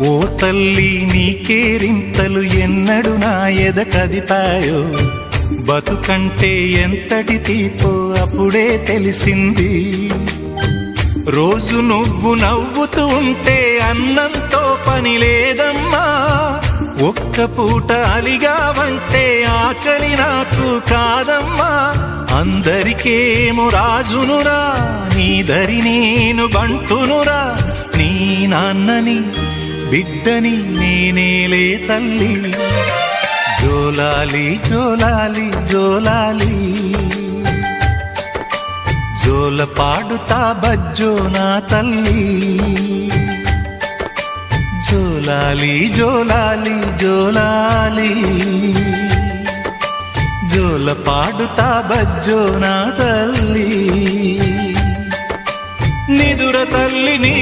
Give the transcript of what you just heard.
ఓ తల్లి నీకేరింతలు ఎన్నడు నా ఎద కదిపాయో, బతుకంటే ఎంతటి తీపో అప్పుడే తెలిసింది. రోజు నువ్వు నవ్వుతూ ఉంటే అన్నంతో పని లేదమ్మా, ఒక్క పూట అలిగావంటే ఆకలి నాకు కాదమ్మా. అందరికేమో రాజునురా, నీ దరి నేను బంటునురా, నీ నాన్నని బిడ్డని నేనేలే తల్లి. జోలాలి జోలాలి జోలాలి, జోల పాడుతా బజ్జో నా తల్లి. జోలాలి జోలాలి జోలాలి, జోల పాడుతా బజ్జో నా తల్లి. నిదుర తల్లి నీ